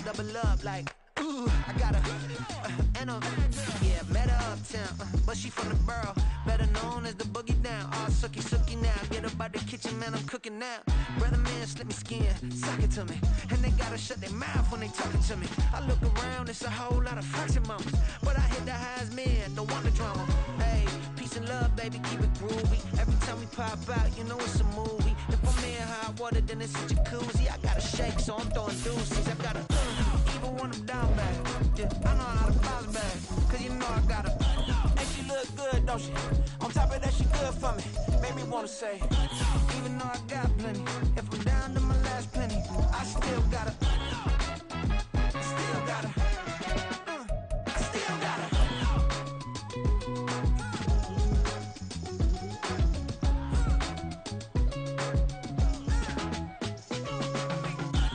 double up like, ooh, I got and yeah, met her uptown, but she from the borough, better known as the boogie down. All sookie now, get up out the kitchen, man, I'm cooking now. Brother man, slip me skin, suck it to me, and they gotta shut their mouth when they talking to me. I look around, it's a whole lot of fraction mamas, but I hit the highs, man, don't want the drama. Hey, peace and love, baby, keep it groovy. Every time we pop out, you know it's a movie. If I'm in hot water, then it's a jacuzzi. I gotta shake, so I'm throwing deuces. I gotta even when I'm down bad. Yeah, I know how to bounce back, cause you know I gotta. And she look good, don't she? On top of that, she good for me. Made me wanna say, even though I got plenty, if I'm down to my last penny, I still gotta. Still gotta. I still gotta.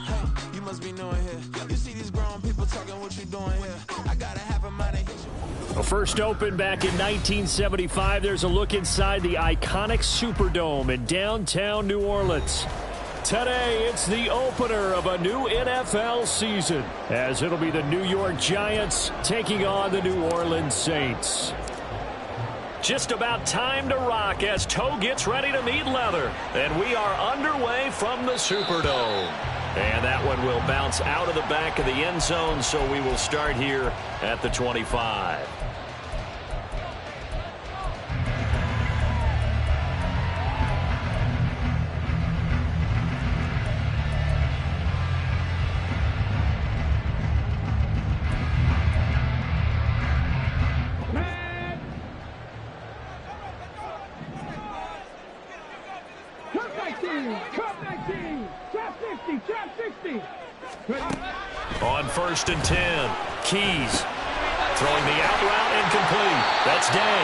Hey, you must be new in here. You see these grown people talking, what you doing here? I gotta have a mind to hit you. Well, first opened back in 1975. There's a look inside the iconic Superdome in downtown New Orleans. Today, it's the opener of a new NFL season, as it'll be the New York Giants taking on the New Orleans Saints. Just about time to rock as toe gets ready to meet leather. And we are underway from the Superdome. And that one will bounce out of the back of the end zone, so we will start here at the 25. On 1st and 10, Keys throwing the out route incomplete. That's Day.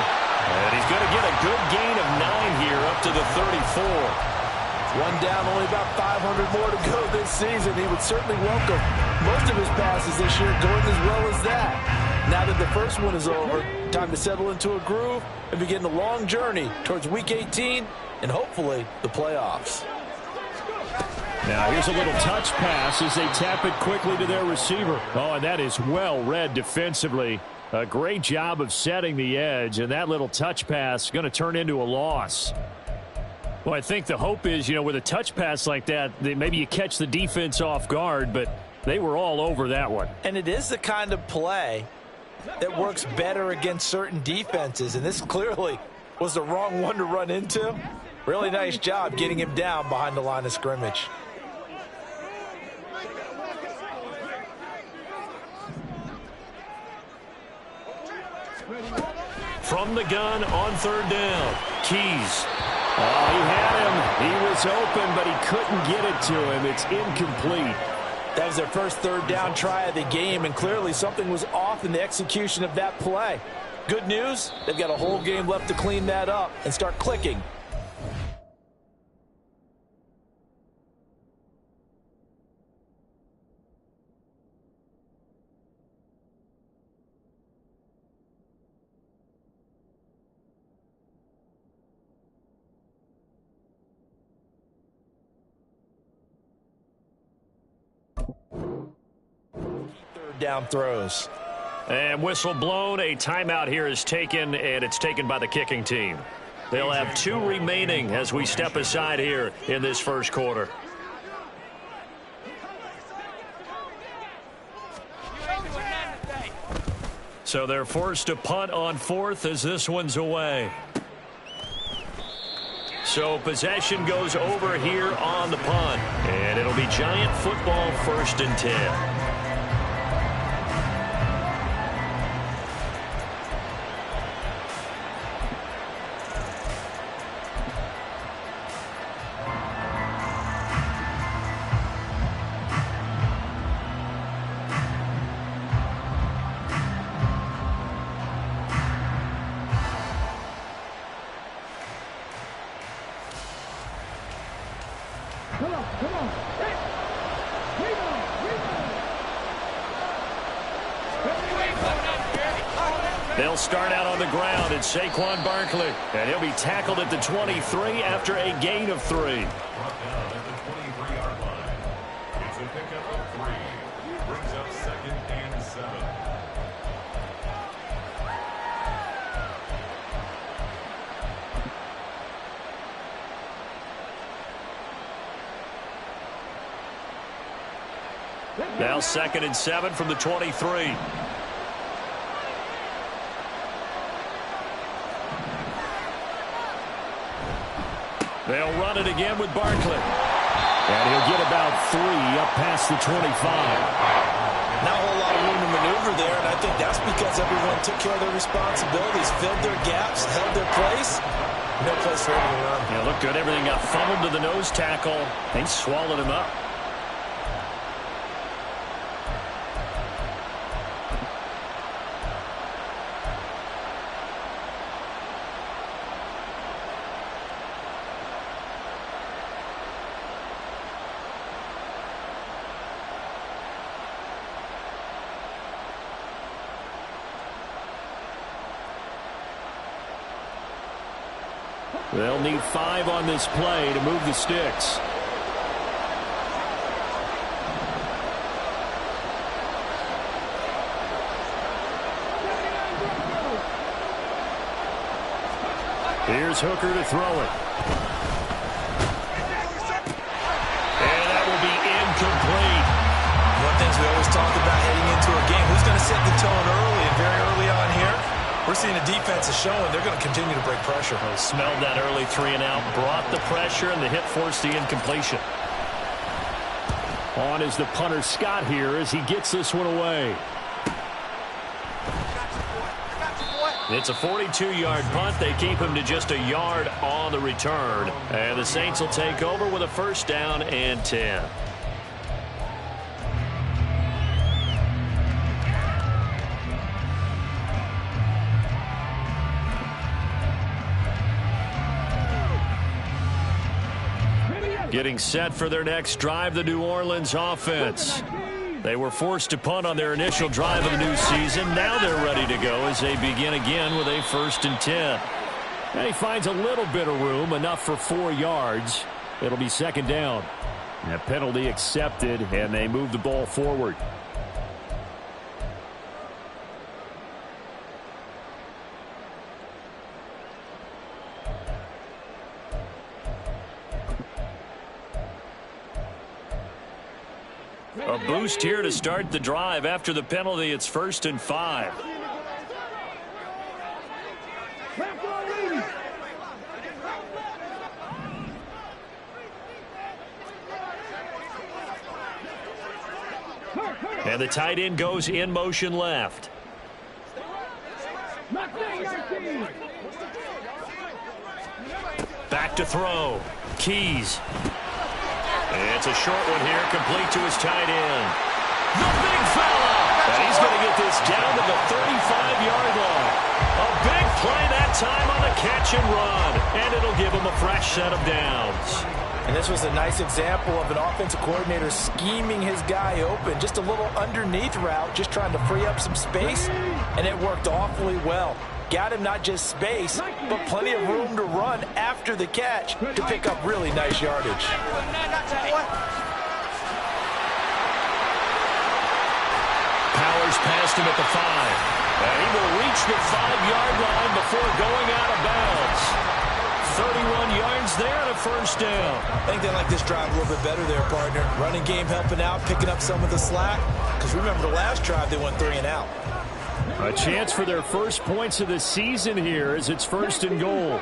And he's going to get a good gain of 9 here up to the 34. One down, only about 500 more to go this season. He would certainly welcome most of his passes this year going as well as that. Now that the first one is over, time to settle into a groove and begin the long journey towards Week 18 and hopefully the playoffs. Now here's a little touch pass as they tap it quickly to their receiver. Oh, and that is well read defensively. A great job of setting the edge, and that little touch pass is going to turn into a loss. Well, I think the hope is, with a touch pass like that, maybe you catch the defense off guard, but they were all over that one. And it is the kind of play that works better against certain defenses, and this clearly was the wrong one to run into. Really nice job getting him down behind the line of scrimmage. From the gun on 3rd down, Keys. Oh, he had him. He was open, but he couldn't get it to him. It's incomplete. That was their first 3rd down try of the game, and clearly something was off in the execution of that play. Good news, they've got a whole game left to clean that up and start clicking. Down throws. And whistle blown. A timeout here is taken, and it's taken by the kicking team. They'll have 2 remaining as we step aside here in this first quarter. So they're forced to punt on 4th as this one's away. So possession goes over here on the punt, and it'll be Giant football 1st and 10. They'll start out on the ground. It's Saquon Barkley, and he'll be tackled at the 23 after a gain of 3. Brought down at the 23-yard line. It's a pickup of 3. Brings up Now 2nd and 7 from the 23. They'll run it again with Barkley. And he'll get about 3 up past the 25. Not a whole lot of room to maneuver there, and I think that's because everyone took care of their responsibilities, filled their gaps, held their place. No place for him to run. Yeah, looked good. Everything got funneled to the nose tackle. They swallowed him up. They'll need 5 on this play to move the sticks. Here's Hooker to throw it. And that will be incomplete. One of the things we always talk about heading into a game, who's going to set the tone early and very early on here? We're seeing the defense is showing they're going to continue to break pressure. Well, smelled that early 3 and out, brought the pressure, and the hit forced the incompletion. On is the punter Scott here as he gets this one away. It's a 42-yard punt. They keep him to just a yard on the return. And the Saints will take over with a 1st down and 10. Getting set for their next drive, the New Orleans offense. They were forced to punt on their initial drive of the new season. Now they're ready to go as they begin again with a 1st and 10. And he finds a little bit of room, enough for 4 yards. It'll be 2nd down. A penalty accepted, and they move the ball forward. A boost here to start the drive. After the penalty, it's 1st and 5. And the tight end goes in motion left. Back to throw. Keys. It's a short one here, complete to his tight end. The big fella! And he's going to get this down to the 35-yard line. A big play that time on the catch and run. And it'll give him a fresh set of downs. And this was a nice example of an offensive coordinator scheming his guy open. Just a little underneath route, just trying to free up some space. And it worked awfully well. Got him not just space, but plenty of room to run after the catch to pick up really nice yardage. Powers passed him at the 5. And he will reach the 5-yard line before going out of bounds. 31 yards there and a 1st down. I think they like this drive a little bit better there, partner. Running game helping out, picking up some of the slack. Because remember the last drive, they went 3 and out. A chance for their first points of the season here as it's 1st and goal.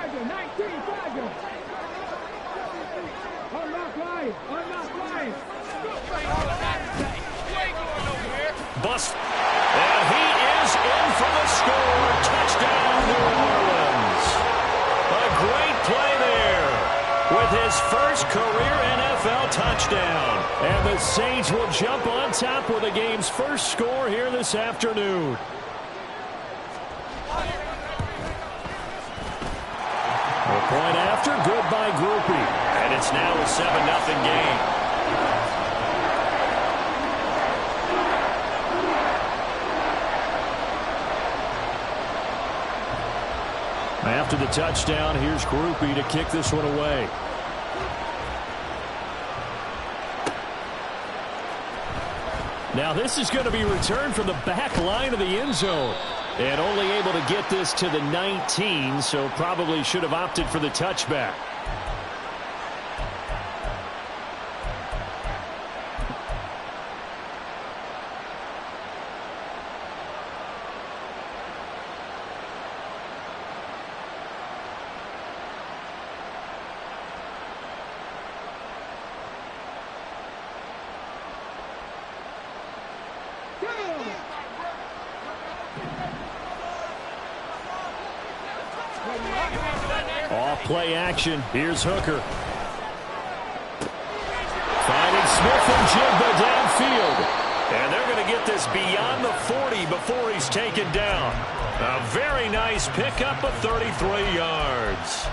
Bust. And he is in for the score. Touchdown, New Orleans. A great play there with his first career NFL touchdown. And the Saints will jump on top with the game's first score here this afternoon. A point after, good by Groupie. And it's now a 7-0 game. After the touchdown, here's Groupie to kick this one away. Now this is going to be returned from the back line of the end zone. And only able to get this to the 19, so probably should have opted for the touchback. Off play action. Here's Hooker. Finding Smith and Jigba downfield. And they're going to get this beyond the 40 before he's taken down. A very nice pickup of 33 yards.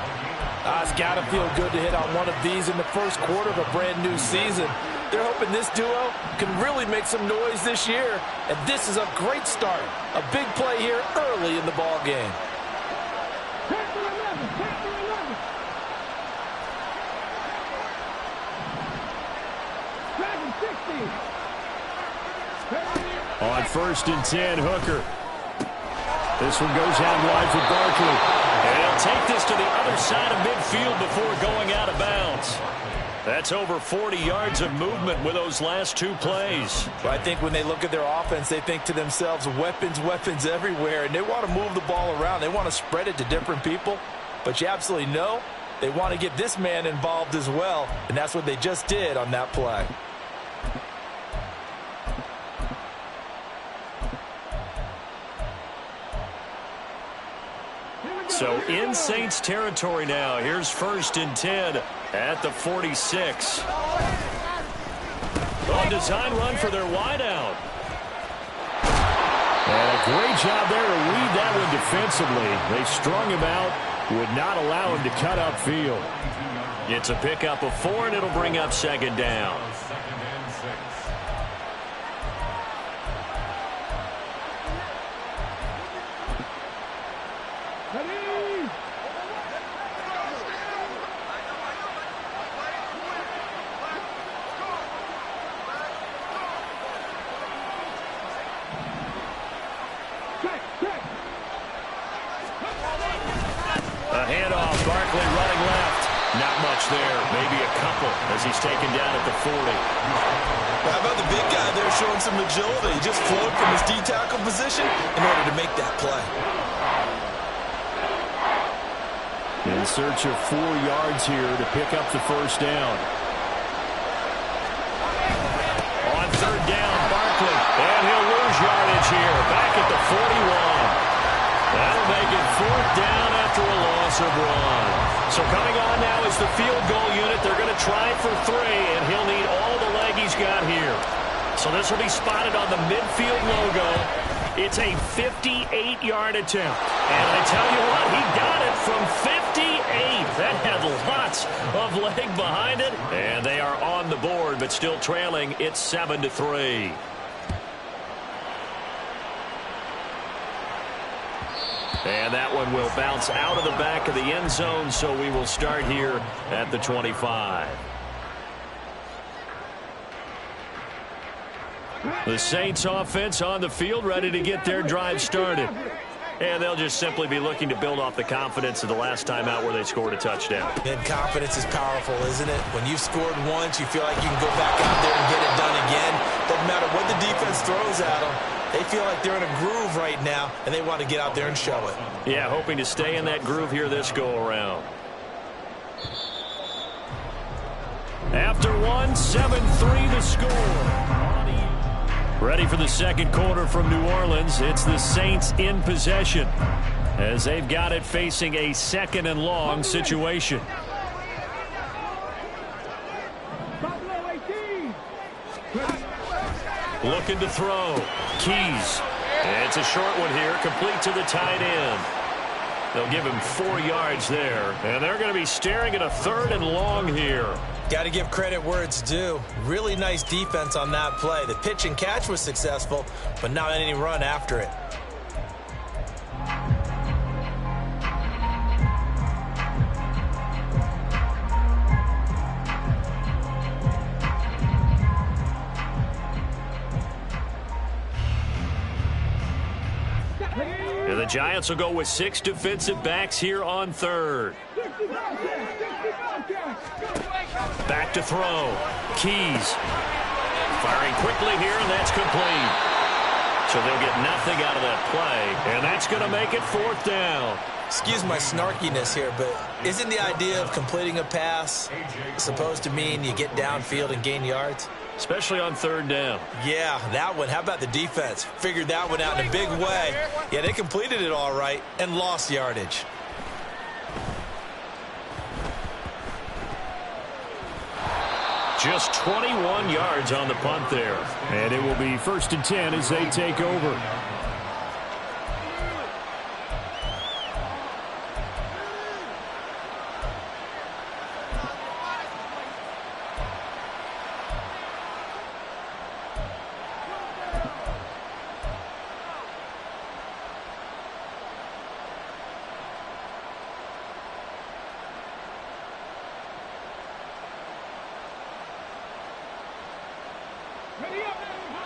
It's got to feel good to hit on one of these in the first quarter of a brand new season. They're hoping this duo can really make some noise this year. And this is a great start. A big play here early in the ball game. On 1st and 10, Hooker. This one goes out wide for Barkley. And he'll take this to the other side of midfield before going out of bounds. That's over 40 yards of movement with those last two plays. Well, I think when they look at their offense, they think to themselves, weapons, weapons everywhere. And they want to move the ball around. They want to spread it to different people. But you absolutely know they want to get this man involved as well. And that's what they just did on that play. So in Saints territory now. Here's 1st and 10 at the 46. A design run for their wideout. And a great job there to read that one defensively. They strung him out, would not allow him to cut upfield. It's a pickup of 4, and it'll bring up 2nd down. A handoff, Barkley running left. Not much there, maybe a couple as he's taken down at the 40. How about the big guy there showing some agility? He just flowed from his D-tackle position in order to make that play. In search of 4 yards here to pick up the 1st down. On 3rd down, Barkley. And he'll lose yardage here. Back at the 41. That'll make it 4th down after a loss of 1. So coming on now is the field goal unit. They're going to try for 3, and he'll need all the leg he's got here. So this will be spotted on the midfield logo. It's a 58-yard attempt. And I tell you what, he got it from 58. That had lots of leg behind it. And they are on the board, but still trailing. It's 7-3. And that one will bounce out of the back of the end zone, so we will start here at the 25. The Saints offense on the field, ready to get their drive started. And they'll just simply be looking to build off the confidence of the last time out where they scored a touchdown. And confidence is powerful, isn't it? When you've scored once, you feel like you can go back out there and get it done again. Doesn't matter what the defense throws at them. They feel like they're in a groove right now, and they want to get out there and show it. Yeah, hoping to stay in that groove here this go-around. After 1, 7-3 the score. Ready for the second quarter from New Orleans. It's the Saints in possession as they've got it facing a 2nd and long situation. Looking to throw. Keys. It's a short one here, complete to the tight end. They'll give him 4 yards there, and they're going to be staring at a 3rd and long here. Got to give credit where it's due. Really nice defense on that play. The pitch and catch was successful, but not any run after it. And the Giants will go with 6 defensive backs here on 3rd. Back to throw. Keys. Firing quickly here, and that's complete. So they'll get nothing out of that play, and that's going to make it 4th down. Excuse my snarkiness here, but isn't the idea of completing a pass supposed to mean you get downfield and gain yards? especially on third down. Yeah, that one. How about the defense? Figured that one out in a big way. Yeah, they completed it all right and lost yardage. Just 21 yards on the punt there. And it will be 1st and 10 as they take over.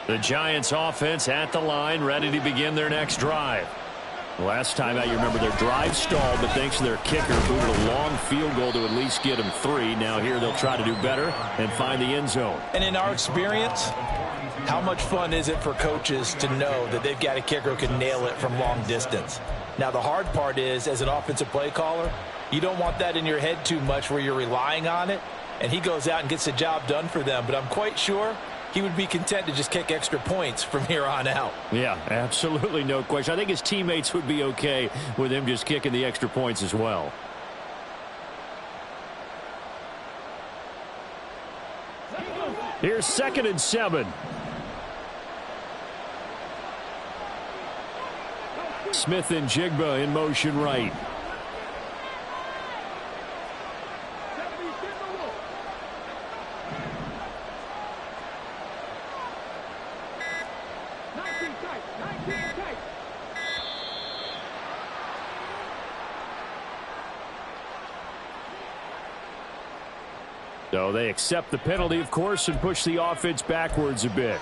The Giants offense at the line, ready to begin their next drive. Last time out, you remember their drive stalled, but thanks to their kicker, booted a long field goal to at least get them 3. Now here they'll try to do better and find the end zone. And in our experience, how much fun is it for coaches to know that they've got a kicker who can nail it from long distance? Now the hard part is, as an offensive play caller, you don't want that in your head too much where you're relying on it, and he goes out and gets the job done for them. But I'm quite sure he would be content to just kick extra points from here on out. Yeah, absolutely no question. I think his teammates would be okay with him just kicking the extra points as well. Here's 2nd and 7. Smith and Jigba in motion right. So they accept the penalty, of course, and push the offense backwards a bit.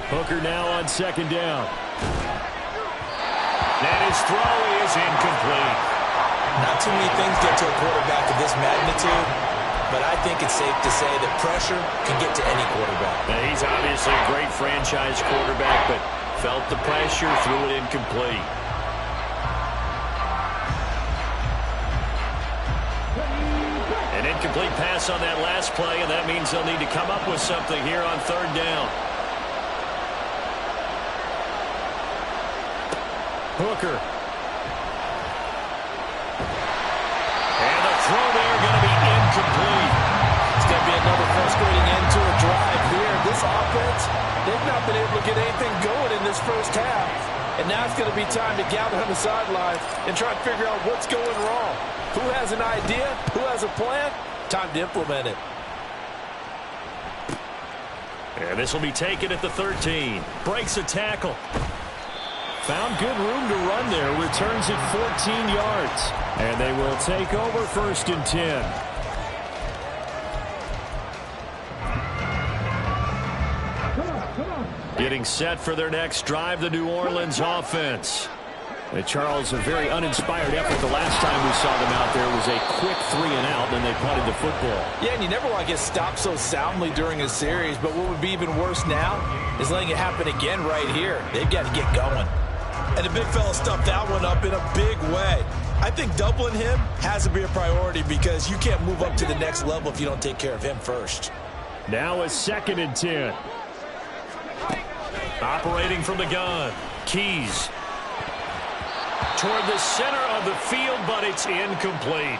Hooker now on 2nd down. And his throw is incomplete. Not too many things get to a quarterback of this magnitude, but I think it's safe to say that pressure can get to any quarterback. Now, he's obviously a great franchise quarterback, but felt the pressure, threw it incomplete. An incomplete pass on that last play, and that means they'll need to come up with something here on 3rd down. Hooker. And the throw there going to be incomplete. It's going to be another frustrating end to a drive here. This offense, they've not been able to get anything going in this first half. And now it's going to be time to gather on the sideline and try to figure out what's going wrong. Who has an idea? Who has a plan? Time to implement it. And this will be taken at the 13. Breaks a tackle. Found good room to run there. Returns it 14 yards. And they will take over 1st and 10. Getting set for their next drive, the New Orleans offense. Charles, a very uninspired effort. The last time we saw them out there was a quick 3 and out, then they punted the football. Yeah, and you never want to get stopped so soundly during a series, but what would be even worse now is letting it happen again right here. They've got to get going. And the big fella stuffed that one up in a big way. I think doubling him has to be a priority because you can't move up to the next level if you don't take care of him first. Now a 2nd and 10. Operating from the gun. Keys. Toward the center of the field, but it's incomplete.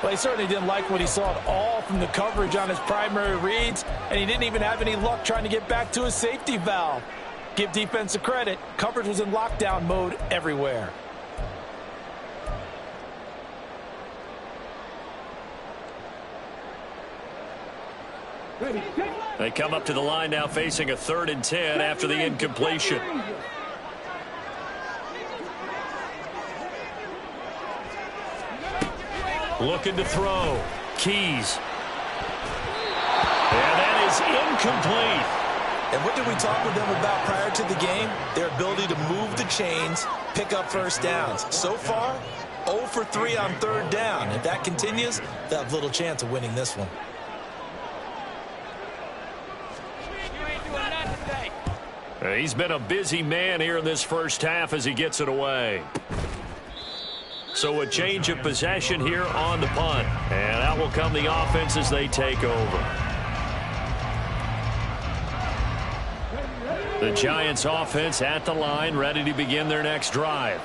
Well, he certainly didn't like what he saw at all from the coverage on his primary reads, and he didn't even have any luck trying to get back to his safety valve. Give defense a credit. Coverage was in lockdown mode everywhere. They come up to the line now facing a 3rd and 10 after the incompletion. Looking to throw. Keys. And that is incomplete. And what did we talk with them about prior to the game? Their ability to move the chains, pick up first downs. So far, 0 0 for 3 on third down. If that continues, they'll have little chance of winning this one. He's been a busy man here in this first half as he gets it away. So a change of possession here on the punt. And out will come the offense as they take over. The Giants offense at the line, ready to begin their next drive.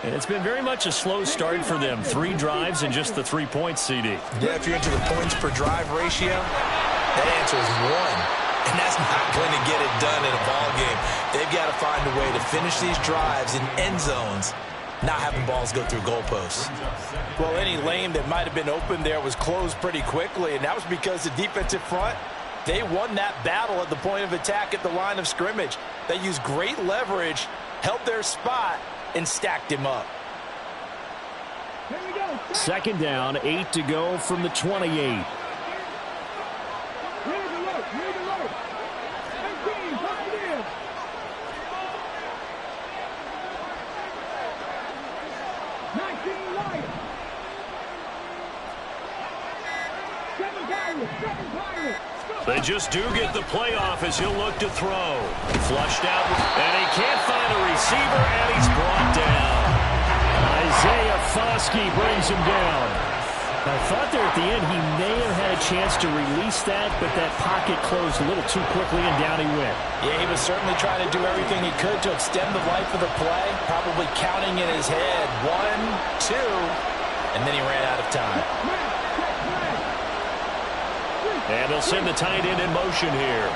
And it's been very much a slow start for them. 3 drives and just the 3 points, CD. Yeah, if you're into the points per drive ratio, that answer is 1. And that's not going to get it done in a ball game. They've got to find a way to finish these drives in end zones, not having balls go through goalposts. Well, any lane that might have been open there was closed pretty quickly, and that was because the defensive front, they won that battle at the point of attack at the line of scrimmage. They used great leverage, held their spot, and stacked him up. Second down, 8 to go from the 28. They just do get the playoff as he'll look to throw. Flushed out, and he can't find a receiver, and he's brought down. Isaiah Foskey brings him down. I thought there at the end he may have had a chance to release that, but that pocket closed a little too quickly, and down he went. Yeah, he was certainly trying to do everything he could to extend the life of the play, probably counting in his head 1, 2, and then he ran out of time. And they'll send the tight end in motion here.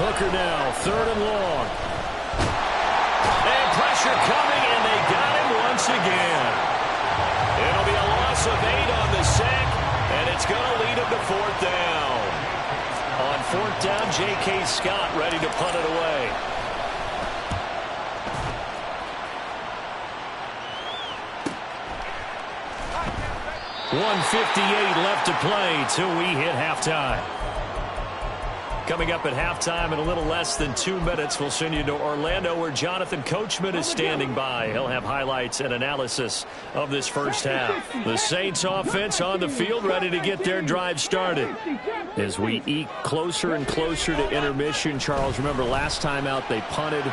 Hooker now, 3rd and long. And pressure coming, and they got him once again. It'll be a loss of 8 on the sack, and it's going to lead him to 4th down. On 4th down, J.K. Scott ready to punt it away. .158 left to play till we hit halftime. Coming up at halftime in a little less than 2 minutes, we'll send you to Orlando where Jonathan Coachman is standing by. He'll have highlights and analysis of this first half. The Saints offense on the field ready to get their drive started. As we eke closer and closer to intermission, Charles, remember last time out they punted.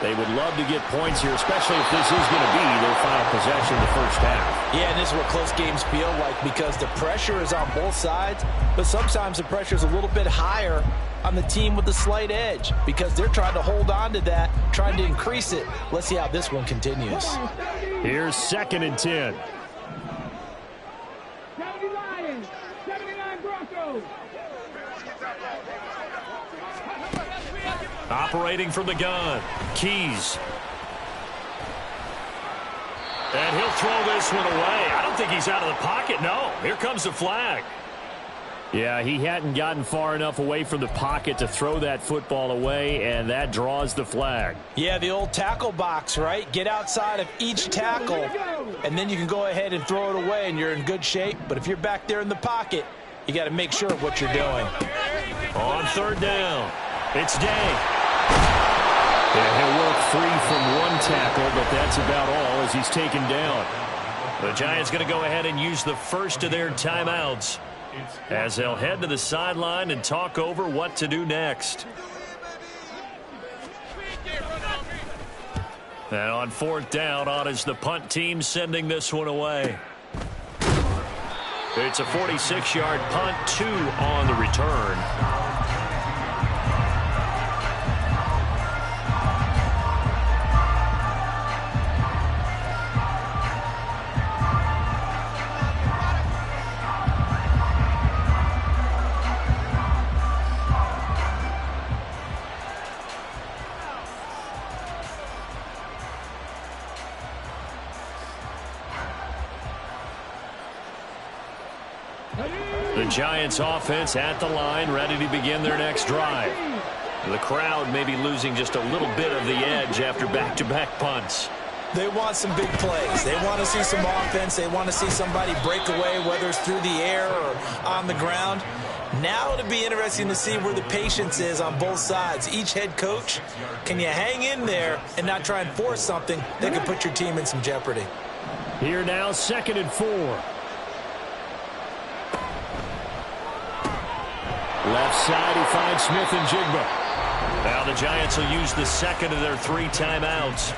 They would love to get points here, especially if this is going to be their final possession in the first half. Yeah, and this is what close games feel like because the pressure is on both sides, but sometimes the pressure is a little bit higher on the team with the slight edge because they're trying to hold on to that, trying to increase it. Let's see how this one continues. Here's 2nd and 10. 70 Lions, 79 Broncos. Operating from the gun, Keys. And he'll throw this one away. I don't think he's out of the pocket. No, here comes the flag. Yeah, he hadn't gotten far enough away from the pocket to throw that football away, and that draws the flag. Yeah, the old tackle box, right? Get outside of each tackle, and then you can go ahead and throw it away, and you're in good shape. But if you're back there in the pocket, you got to make sure of what you're doing. On 3rd down, it's Day. Yeah, he'll work free from one tackle, but that's about all as he's taken down. The Giants going to go ahead and use the first of their timeouts as they'll head to the sideline and talk over what to do next. And on 4th down, on is the punt team sending this one away. It's a 46-yard punt, 2 on the return. The Giants offense at the line, ready to begin their next drive. The crowd may be losing just a little bit of the edge after back-to-back punts. They want some big plays. They want to see some offense. They want to see somebody break away, whether it's through the air or on the ground. Now it'll be interesting to see where the patience is on both sides. Each head coach, can you hang in there and not try and force something that could put your team in some jeopardy? Here now, 2nd and 4. Left side, he finds Smith and Jigba. Now the Giants will use the second of their 3 timeouts.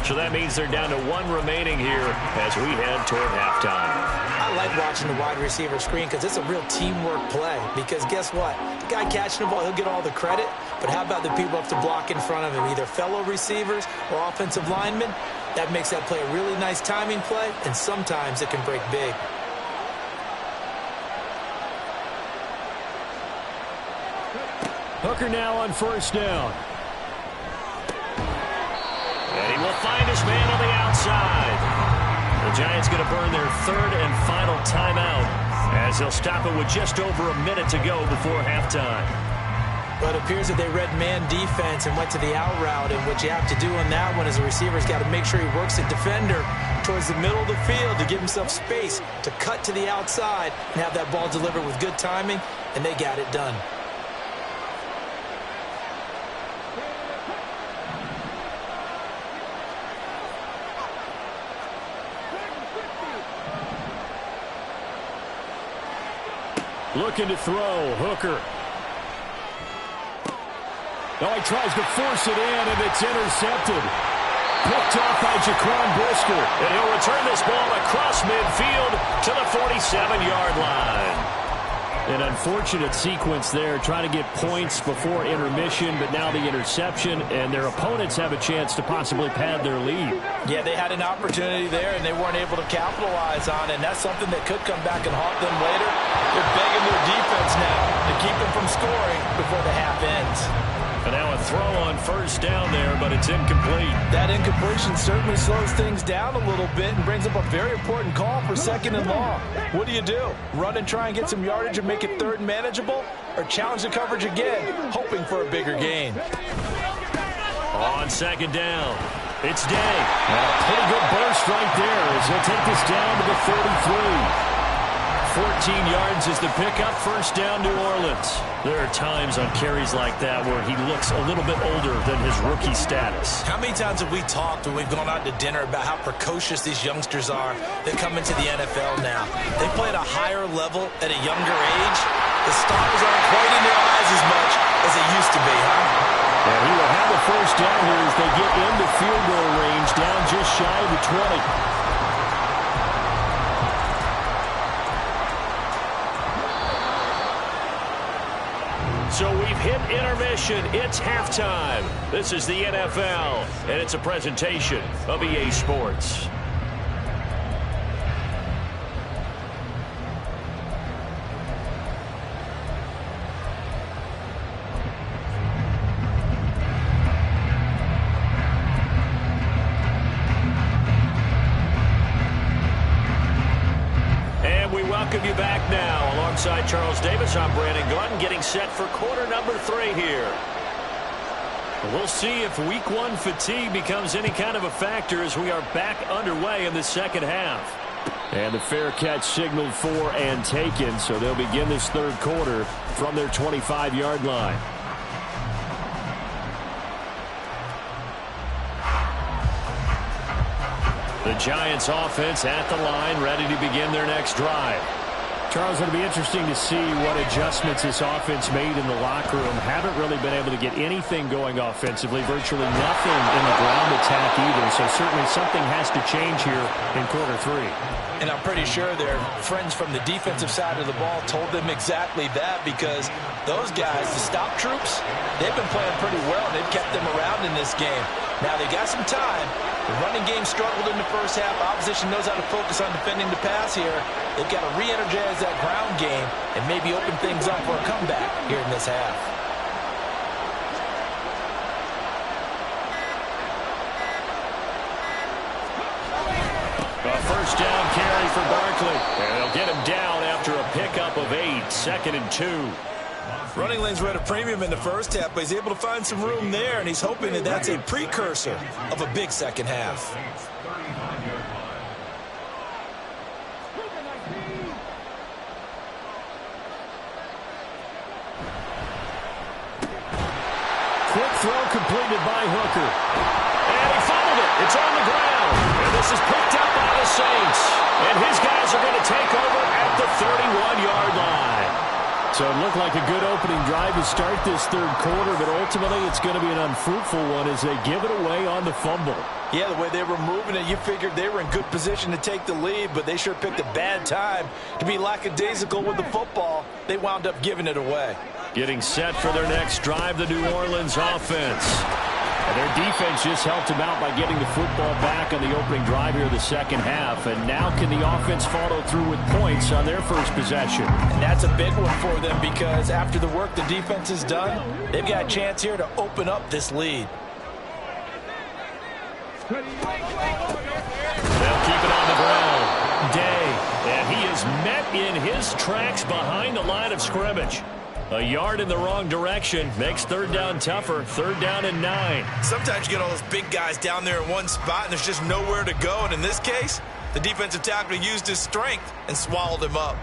So that means they're down to 1 remaining here as we head toward halftime. I like watching the wide receiver screen because it's a real teamwork play. Because guess what? The guy catching the ball, he'll get all the credit. But how about the people up to block in front of him, either fellow receivers or offensive linemen? That makes that play a really nice timing play, and sometimes it can break big. Hooker now on 1st down. And he will find his man on the outside. The Giants going to burn their 3rd and final timeout as they'll stop it with just over a minute to go before halftime. But it appears that they read man defense and went to the out route, and what you have to do on that one is the receiver's got to make sure he works the defender towards the middle of the field to give himself space to cut to the outside and have that ball delivered with good timing, and they got it done. Looking to throw, Hooker. Oh, he tries to force it in, and it's intercepted. Picked off by Jaquan Brisker. And he'll return this ball across midfield to the 47-yard line. An unfortunate sequence there, trying to get points before intermission, but now the interception, and their opponents have a chance to possibly pad their lead. Yeah, they had an opportunity there, and they weren't able to capitalize on it, and that's something that could come back and haunt them later. They're begging their defense now to keep them from scoring before the half ends. And now a throw on 1st down there, but it's incomplete. That incompletion certainly slows things down a little bit and brings up a very important call for 2nd and long. What do you do? Run and try and get some yardage and make it 3rd manageable? Or challenge the coverage again, hoping for a bigger gain? On 2nd down, it's Day. And a pretty good burst right there as he'll take this down to the 43. 14 yards is the pickup, 1st down, New Orleans. There are times on carries like that where he looks a little bit older than his rookie status. How many times have we talked when we've gone out to dinner about how precocious these youngsters are that come into the NFL now? They play at a higher level at a younger age. The stars aren't quite in their eyes as much as they used to be, huh? And he will have a 1st down here as they get into field goal range, down just shy of the 20. So we've hit intermission. It's halftime. This is the NFL, and it's a presentation of EA Sports. Welcome you back now. Alongside Charles Davis, I'm Brandon Gunn, getting set for quarter number 3 here. We'll see if week 1 fatigue becomes any kind of a factor as we are back underway in the 2nd half. And the fair catch signaled for and taken, so they'll begin this 3rd quarter from their 25-yard line. The Giants offense at the line, ready to begin their next drive. Charles, it'll be interesting to see what adjustments this offense made in the locker room. Haven't really been able to get anything going offensively, virtually nothing in the ground attack either. So certainly something has to change here in quarter 3. And I'm pretty sure their friends from the defensive side of the ball told them exactly that, because those guys, the stop troops, they've been playing pretty well. They've kept them around in this game. Now they got some time. The running game struggled in the 1st half. Opposition knows how to focus on defending the pass here. They've got to re-energize that ground game and maybe open things up for a comeback here in this half. A 1st down carry for Barkley. And they'll get him down after a pickup of 8, 2nd and 2. Running lanes were at a premium in the 1st half, but he's able to find some room there, and he's hoping that that's a precursor of a big 2nd half. completed by Hooker. And he fumbled it. It's on the ground. And this is picked up by the Saints. And his guys are going to take over at the 31-yard line. So it looked like a good opening drive to start this third quarter, but ultimately it's going to be an unfruitful one as they give it away on the fumble. Yeah, the way they were moving it, you figured they were in good position to take the lead, but they sure picked a bad time to be lackadaisical with the football. They wound up giving it away. Getting set for their next drive, the New Orleans offense. And their defense just helped them out by getting the football back on the opening drive here of the second half. And now can the offense follow through with points on their first possession? And that's a big one for them because after the work the defense has done, they've got a chance here to open up this lead. They'll keep it on the ground. Day. And he is met in his tracks behind the line of scrimmage. A yard in the wrong direction makes third down tougher. Third down and 9. Sometimes you get all those big guys down there in one spot and there's just nowhere to go. And in this case, the defensive tackle used his strength and swallowed him up.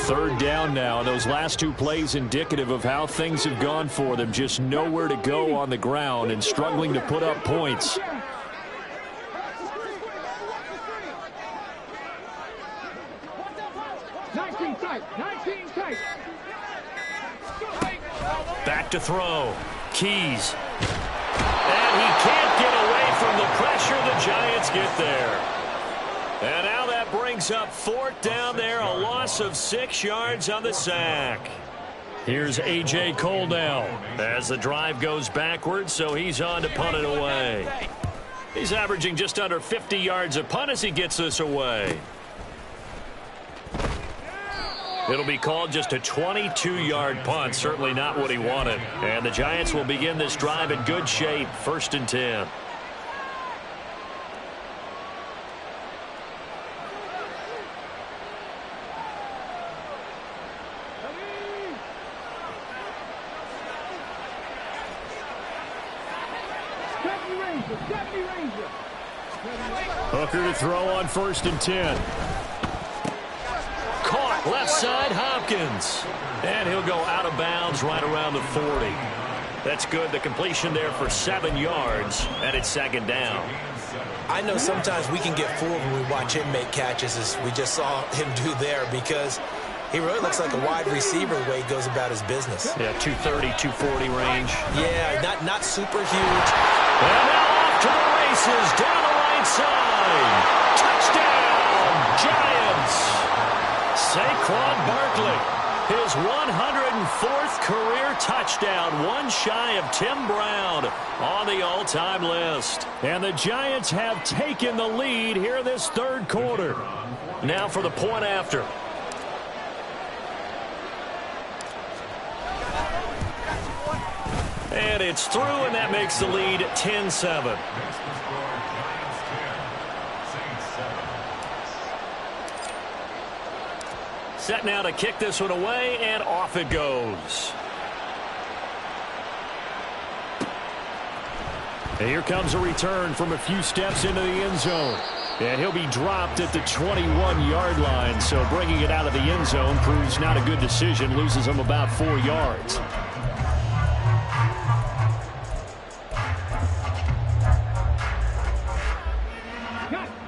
Third down now. Those last two plays indicative of how things have gone for them. Just nowhere to go on the ground and struggling to put up points. Back to throw. Keys. And he can't get away from the pressure. The Giants get there. And now that brings up fourth down there. A loss of 6 yards on the sack. Here's A.J. Cole now as the drive goes backwards, so he's on to punt it away. He's averaging just under 50 yards a punt as he gets this away. It'll be called just a 22-yard punt. Certainly not what he wanted. And the Giants will begin this drive in good shape. 1st and 10. Hooker to throw on 1st and 10. Caught left side, Hopkins. And he'll go out of bounds right around the 40. That's good. The completion there for 7 yards, and it's 2nd down. I know sometimes we can get fooled when we watch him make catches, as we just saw him do there, because he really looks like a wide receiver the way he goes about his business. Yeah, 230, 240 range. Yeah, not super huge. And now off to the races, down the right side. Touchdown, Giants. Saquon Barkley, his 104th career touchdown, one shy of Tim Brown on the all-time list. And the Giants have taken the lead here this third quarter. Now for the point after. And it's through, and that makes the lead 10-7. Set now to kick this one away, and off it goes. And here comes a return from a few steps into the end zone. And he'll be dropped at the 21-yard line, so bringing it out of the end zone proves not a good decision, loses him about 4 yards.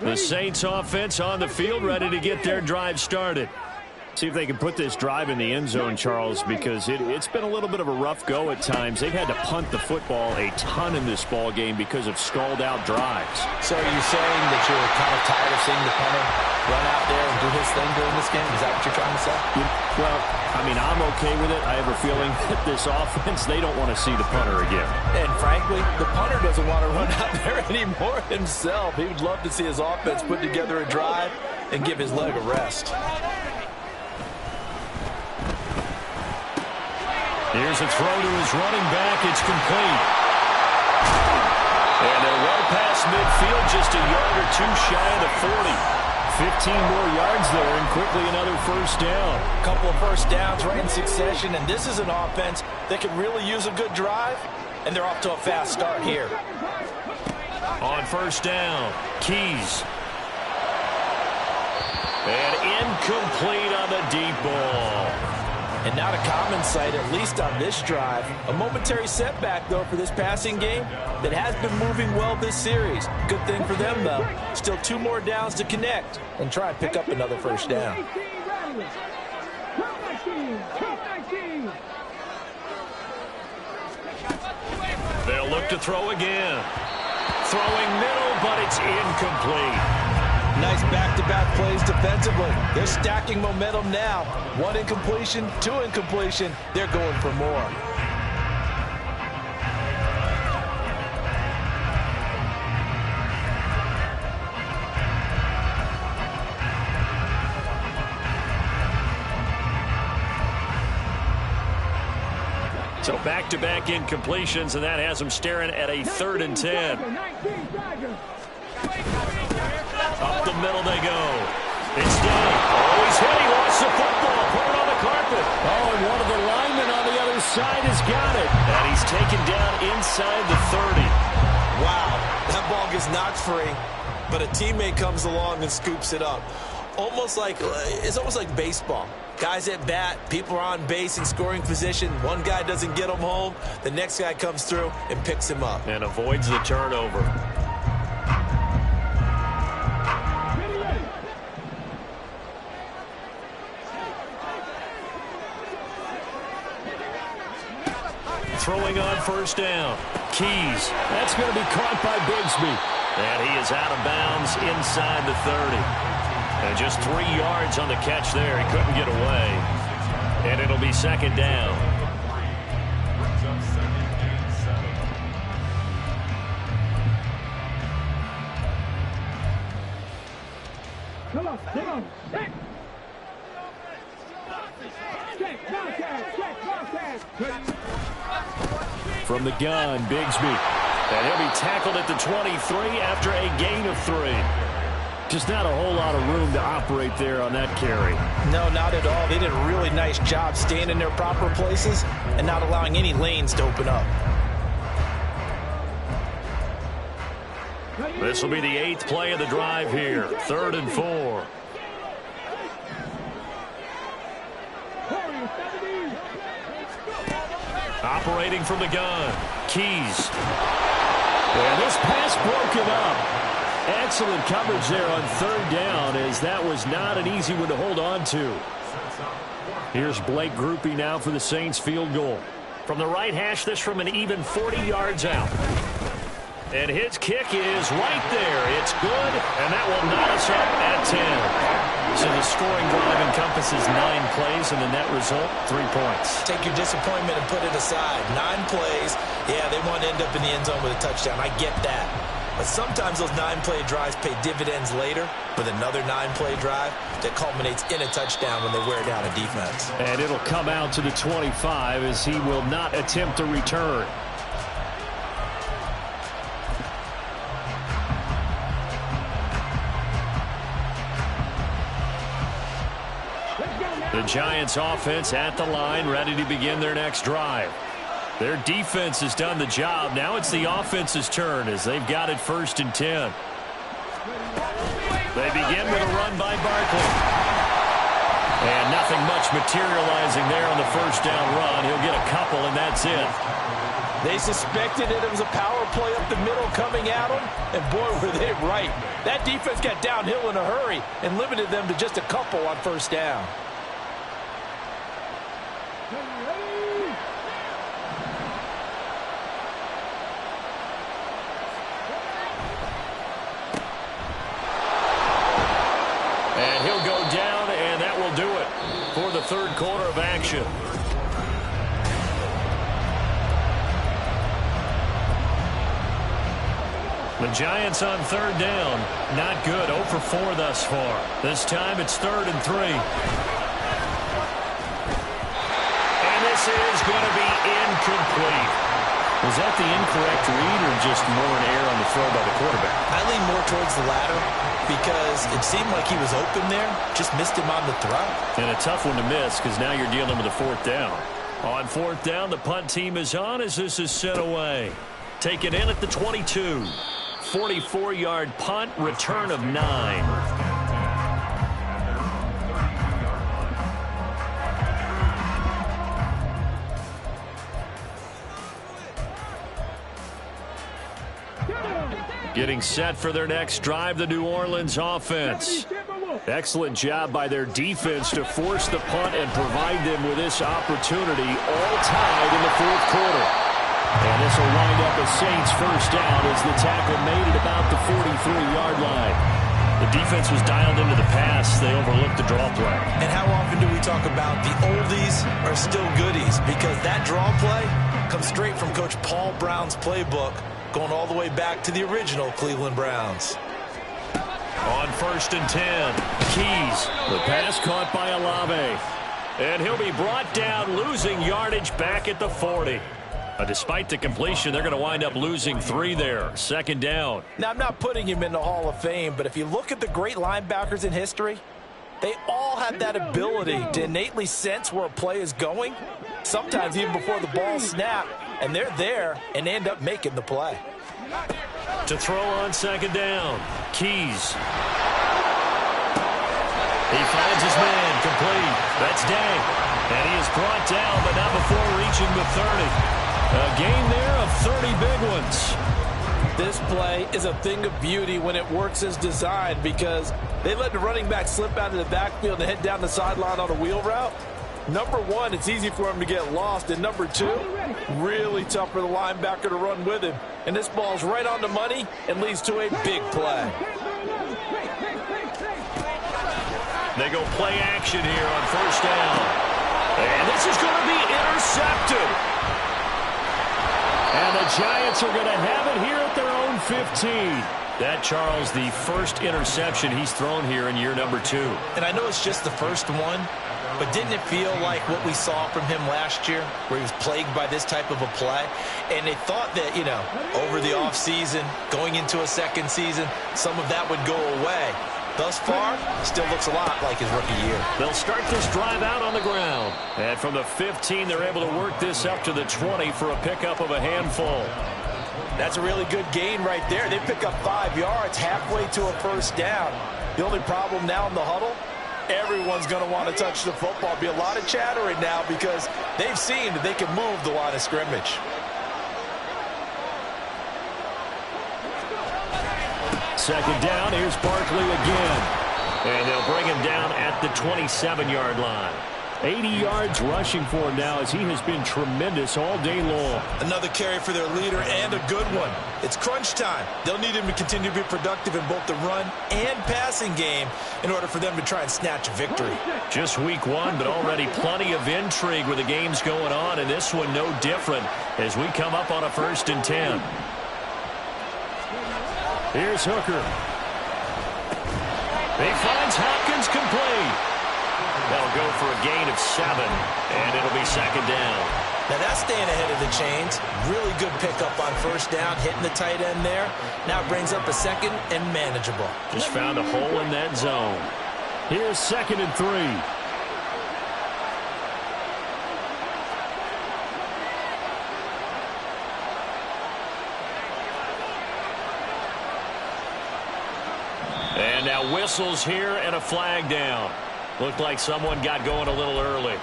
The Saints offense on the field, ready to get their drive started. See if they can put this drive in the end zone, Charles, because it's been a little bit of a rough go at times. They've had to punt the football a ton in this ball game because of stalled-out drives. So are you saying that you're kind of tired of seeing the punter run out there and do his thing during this game? Is that what you're trying to say? Well, I mean, I'm okay with it. I have a feeling that this offense, they don't want to see the punter again. And frankly, the punter doesn't want to run out there anymore himself. He would love to see his offense put together a drive and give his leg a rest. Here's a throw to his running back. It's complete. And they're well past midfield, just a yard or two shy of the 40. 15 more yards there, and quickly another first down. A couple of first downs right in succession, and this is an offense that could really use a good drive, and they're off to a fast start here. On first down, Keys. And incomplete on the deep ball. And not a common sight, at least on this drive. A momentary setback, though, for this passing game that has been moving well this series. Good thing for them, though. Still 2 more downs to connect and try and pick up another first down. They'll look to throw again. Throwing middle, but it's incomplete. Nice back-to-back plays defensively. They're stacking momentum now. 1 incompletion, 2 incompletion. They're going for more. So back-to-back incompletions, and that has them staring at a 3rd and 10. Up the middle they go. It's Day. Oh, he's hit. He lost the football. Put it on the carpet. Oh, and one of the linemen on the other side has got it. And he's taken down inside the 30. Wow, that ball gets knocked free, but a teammate comes along and scoops it up. It's almost like baseball. Guys at bat, people are on base in scoring position. One guy doesn't get him home. The next guy comes through and picks him up. And avoids the turnover. Throwing on first down. Keys. That's going to be caught by Bigsby. And he is out of bounds inside the 30. And just 3 yards on the catch there. He couldn't get away. And it'll be 2nd down. Come on. Check. From the gun, Bigsby. And he'll be tackled at the 23 after a gain of 3. Just not a whole lot of room to operate there on that carry. No, not at all. They did a really nice job staying in their proper places and not allowing any lanes to open up. This will be the 8th play of the drive here. 3rd and 4. Operating from the gun. Keys. And this pass broken up. Excellent coverage there on 3rd down, as that was not an easy one to hold on to. Here's Blake Groupie now for the Saints field goal. From the right hash, this from an even 40 yards out. And his kick is right there. It's good, and that will knot us up at 10. So the scoring drive encompasses 9 plays, and the net result, 3 points. Take your disappointment and put it aside. 9 plays. Yeah, they want to end up in the end zone with a touchdown. I get that. But sometimes those 9-play drives pay dividends later with another 9-play drive that culminates in a touchdown when they wear down a defense. And it'll come out to the 25 as he will not attempt to return. The Giants offense at the line, ready to begin their next drive. Their defense has done the job. Now it's the offense's turn as they've got it 1st and 10. They begin with a run by Barkley. And nothing much materializing there on the 1st down run. He'll get a couple, and that's it. They suspected it was a power play up the middle coming at them, and boy, were they right. That defense got downhill in a hurry and limited them to just a couple on 1st down. And he'll go down, and that will do it for the 3rd quarter of action. The Giants on 3rd down. Not good. 0 for 4 thus far. This time it's 3rd and 3. And this is going to be incomplete. Was that the incorrect read or just more an error on the throw by the quarterback? I lean more towards the latter because it seemed like he was open there. Just missed him on the throw. And a tough one to miss because now you're dealing with a 4th down. On 4th down, the punt team is on as this is sent away. Taken in at the 22. 44-yard punt, return of 9. Getting set for their next drive, the New Orleans offense. Excellent job by their defense to force the punt and provide them with this opportunity, all tied in the fourth quarter. And this will wind up a Saints first down as the tackle made it about the 43-yard line. The defense was dialed into the pass. They overlooked the draw play. And how often do we talk about the oldies are still goodies? Because that draw play comes straight from Coach Paul Brown's playbook, going all the way back to the original Cleveland Browns. On 1st and 10, Keys. The pass caught by Olave. And he'll be brought down, losing yardage back at the 40. Despite the completion, they're going to wind up losing 3 there. Second down. Now, I'm not putting him in the Hall of Fame, but if you look at the great linebackers in history, they all have that ability to innately sense where a play is going, sometimes even before the ball snaps, and they're there and end up making the play. To throw on second down, Keys. He finds his man, complete. That's Day. And he is brought down, but not before reaching the 30. A gain there of 30 big ones. This play is a thing of beauty when it works as designed because they let the running back slip out of the backfield and head down the sideline on a wheel route. Number one, it's easy for him to get lost. And number two, really tough for the linebacker to run with him. And this ball's right on the money and leads to a big play. They go play action here on first down. And this is going to be intercepted. And the Giants are going to have it here at their own 15. That, Charles, the first interception he's thrown here in year number 2. And I know it's just the first one, but didn't it feel like what we saw from him last year, where he was plagued by this type of a play? And they thought that, you know, over the offseason, going into a second season, some of that would go away. Thus far, still looks a lot like his rookie year. They'll start this drive out on the ground. And from the 15, they're able to work this up to the 20 for a pickup of a handful. That's a really good gain right there. They pick up 5 yards halfway to a first down. The only problem now in the huddle, everyone's going to want to touch the football. Be a lot of chattering now because they've seen that they can move the line of scrimmage. Second down, here's Barkley again. And they'll bring him down at the 27-yard line. 80 yards rushing for him now as he has been tremendous all day long. Another carry for their leader and a good one. It's crunch time. They'll need him to continue to be productive in both the run and passing game in order for them to try and snatch a victory. Just week 1, but already plenty of intrigue with the games going on, and this one no different as we come up on a 1st and 10. Here's Hooker. He finds Hopkins complete. They'll go for a gain of 7, and it'll be second down. Now that's staying ahead of the chains. Really good pickup on first down, hitting the tight end there. Now brings up a second and manageable. Just found a hole in that zone. Here's 2nd and 3. And now whistles here and a flag down. Looked like someone got going a little early.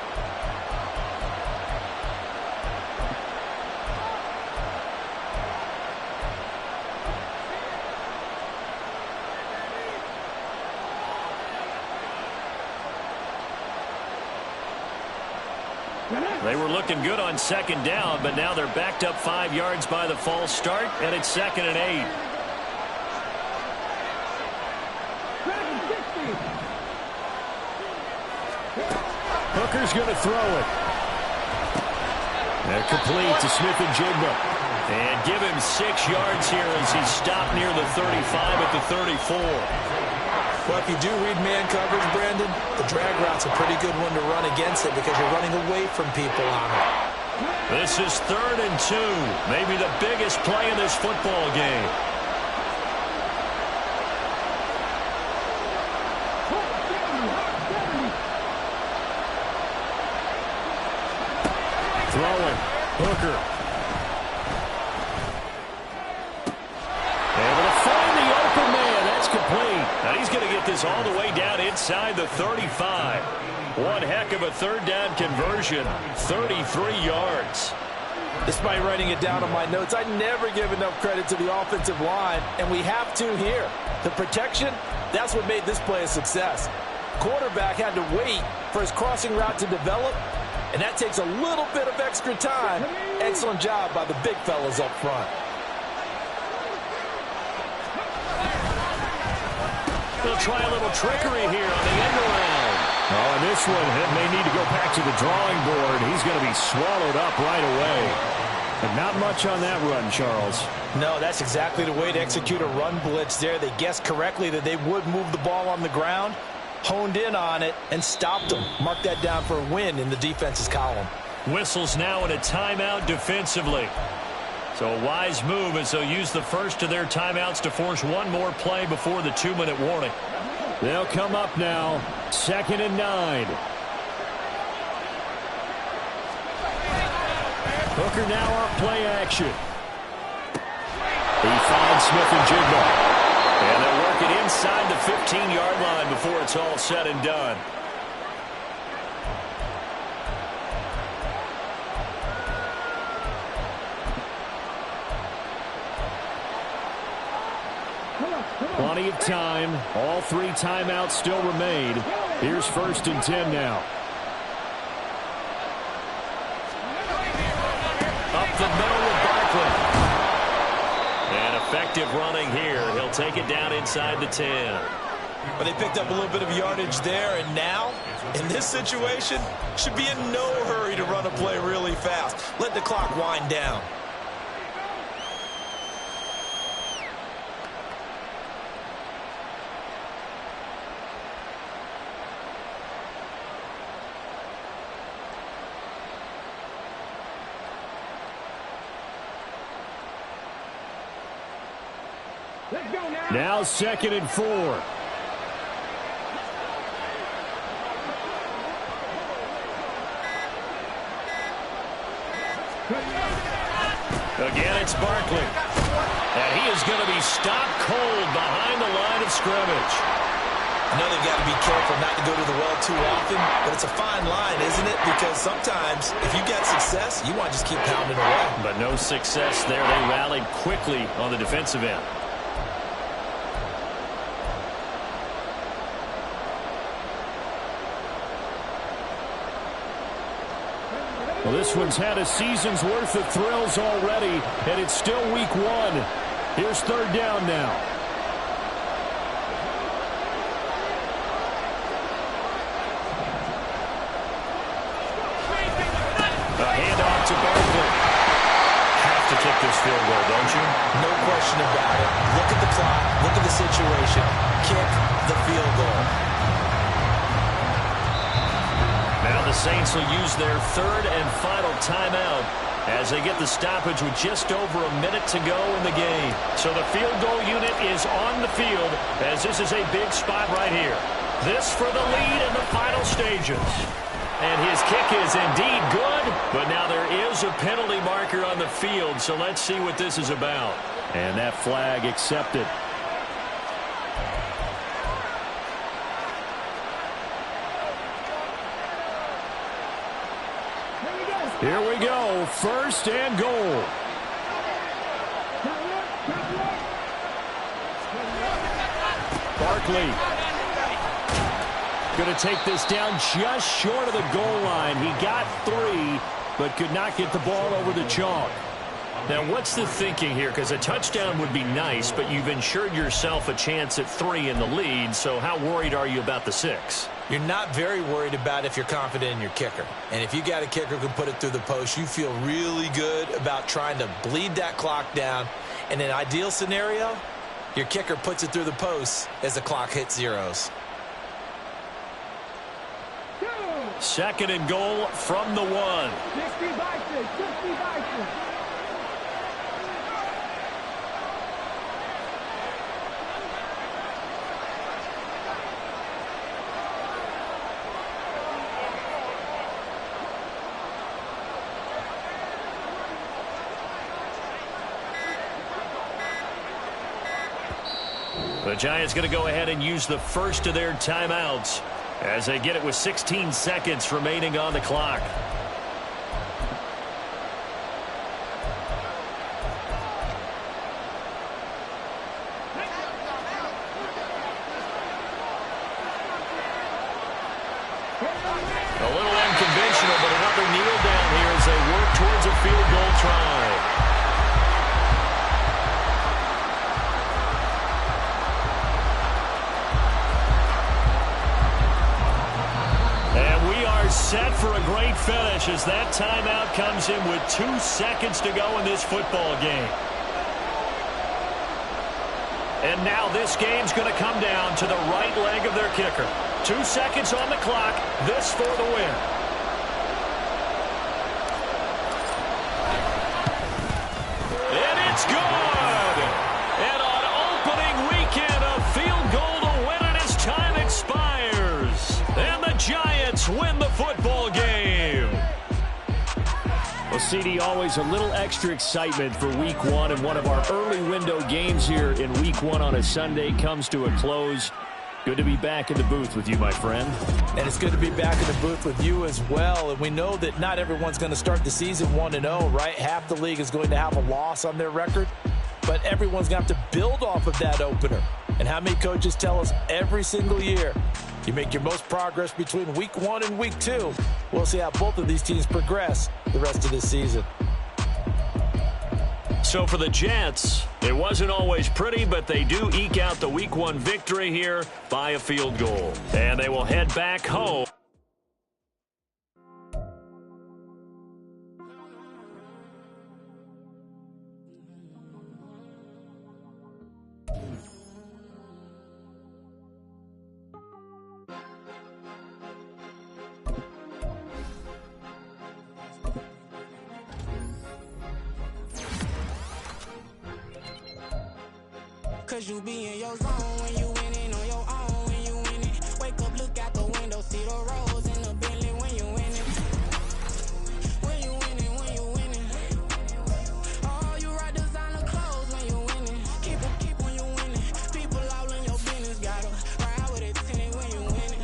They were looking good on second down, but now they're backed up 5 yards by the false start, and it's 2nd and 8. Hooker's going to throw it. And complete to Smith and Jigba. And give him 6 yards here as he's stopped near the 35 at the 34. Well, if you do read man coverage, Brandon, the drag route's a pretty good one to run against it because you're running away from people on it. This is 3rd and 2. Maybe the biggest play in this football game. Throwing. Hooker. Able to find the open man. That's complete. Now he's going to get this all the way down inside the 35. One heck of a 3rd down conversion. 33 yards. Despite writing it down on my notes, I never give enough credit to the offensive line, and we have to here. The protection, that's what made this play a success. Quarterback had to wait for his crossing route to develop, and that takes a little bit of extra time. Excellent job by the big fellas up front. They'll try a little trickery here on the end around. Oh, and this one may need to go back to the drawing board. He's going to be swallowed up right away. But not much on that run, Charles. No, that's exactly the way to execute a run blitz there. They guessed correctly that they would move the ball on the ground, honed in on it, and stopped them. Mark that down for a win in the defense's column. Whistles now in a timeout defensively. So a wise move as they'll use the first of their timeouts to force one more play before the 2-minute warning. They'll come up now, 2nd and 9. Hooker now on play action. He finds Smith and Jigba. And they'll work it inside the 15-yard line before it's all said and done. Plenty of time. All 3 timeouts still remain. Here's 1st and 10 now. Up the middle with Barkley. And effective running here. He'll take it down inside the 10. But they picked up a little bit of yardage there, and now, in this situation, should be in no hurry to run a play really fast. Let the clock wind down. Now 2nd and 4. Again, it's Barkley. And he is going to be stopped cold behind the line of scrimmage. I know they've got to be careful not to go to the well too often, but it's a fine line, isn't it? Because sometimes, if you get success, you want to just keep pounding away. But no success there. They rallied quickly on the defensive end. Well, this one's had a season's worth of thrills already, and it's still week 1. Here's 3rd down now. A handoff to Barkley. Have to kick this field goal, don't you? No question about it. Look at the clock. Look at the situation. Kick the field goal. Now the Saints will use their 3rd and final timeout as they get the stoppage with just over a minute to go in the game. So the field goal unit is on the field as this is a big spot right here. This for the lead in the final stages. And his kick is indeed good, but now there is a penalty marker on the field, so let's see what this is about. And that flag accepted. Here we go, 1st and goal. Barkley going to take this down just short of the goal line. He got 3, but could not get the ball over the chalk. Now, what's the thinking here? Because a touchdown would be nice, but you've ensured yourself a chance at 3 in the lead, so how worried are you about the 6? You're not very worried about if you're confident in your kicker. And if you got a kicker who can put it through the post, you feel really good about trying to bleed that clock down. In an ideal scenario, your kicker puts it through the post as the clock hits zeros. 2nd and goal from the 1. 60 Bison, 60 Bison. The Giants going to go ahead and use the first of their timeouts as they get it with 16 seconds remaining on the clock. A little unconventional, but another kneel down here as they work towards a field goal try. And we are set for a great finish as that timeout comes in with 2 seconds to go in this football game. And now this game's going to come down to the right leg of their kicker. 2 seconds on the clock. This for the win. And it's good. And on opening weekend, a field goal to win it as time expires. And the Giants win the football game. Well, CD, always a little extra excitement for Week 1, and one of our early window games here in Week 1 on a Sunday comes to a close. Good to be back in the booth with you, my friend. And it's good to be back in the booth with you as well. And we know that not everyone's going to start the season 1-0, right? Half the league is going to have a loss on their record. But everyone's going to have to build off of that opener. And how many coaches tell us every single year, you make your most progress between Week 1 and Week 2. We'll see how both of these teams progress the rest of this season. So for the Jets, it wasn't always pretty, but they do eke out the Week 1 victory here by a field goal. And they will head back home. Cause you be in your zone when you winning on your own when you winning. Wake up, look out the window, see the rose in the Bentley when you winning. When you winning, when you winning. Oh, you rock designer clothes when you winning. Keep when you winning. People all in your business, gotta ride with it tinted when you winning.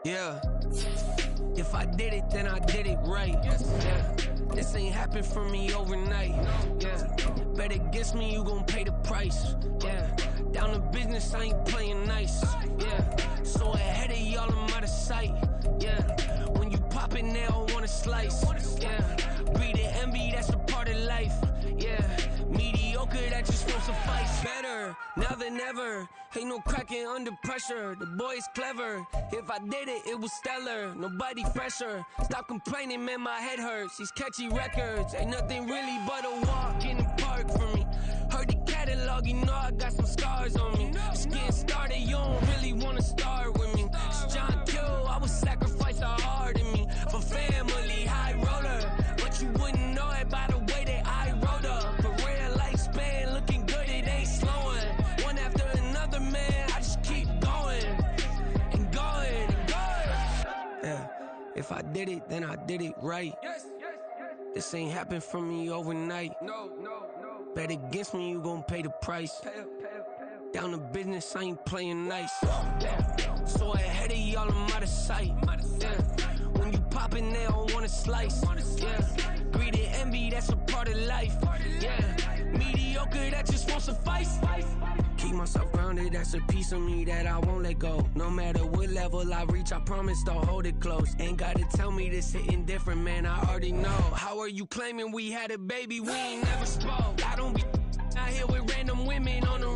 Yeah. If I did it, then I did it right. Yeah. This ain't happened for me overnight. Yeah. Bet against me, you gon' pay the price. Yeah. Down to business, I ain't playing nice. Yeah. So ahead of y'all, I'm out of sight. Yeah. When you pop it, they don't wanna slice. Yeah. Greed and envy, that's a part of life. Yeah. Mediocre, that just won't suffice. Better now than ever. Ain't no cracking under pressure. The boy's clever. If I did it, it was stellar. Nobody fresher. Stop complaining, man, my head hurts. These catchy records ain't nothing really but a walk in the park for me. Heard the catalog, you know I got some scars on me. Just getting started, you don't really wanna start with me. It's John Kill, I would sacrifice a heart in me for family, high roller. But you wouldn't know it by the way that I wrote up. Career lifespan looking good, it ain't slowing. One after another, man, I just keep going and going and going. Yeah, if I did it, then I did it right. This ain't happened for me overnight. No. Bet against me, you gon' pay the price. Down to business, I ain't playing nice. Yeah. So ahead of y'all, I'm out of sight. Yeah. When you poppin', they don't wanna slice. Yeah. Greed and envy, that's a part of life. Yeah. Mediocre, that just won't suffice. Keep myself grounded, that's a piece of me that I won't let go. No matter what level I reach, I promise to hold it close. Ain't gotta tell me this hitting different, man, I already know. How are you claiming we had a baby, we ain't never spoke? I don't be out here with random women on the road.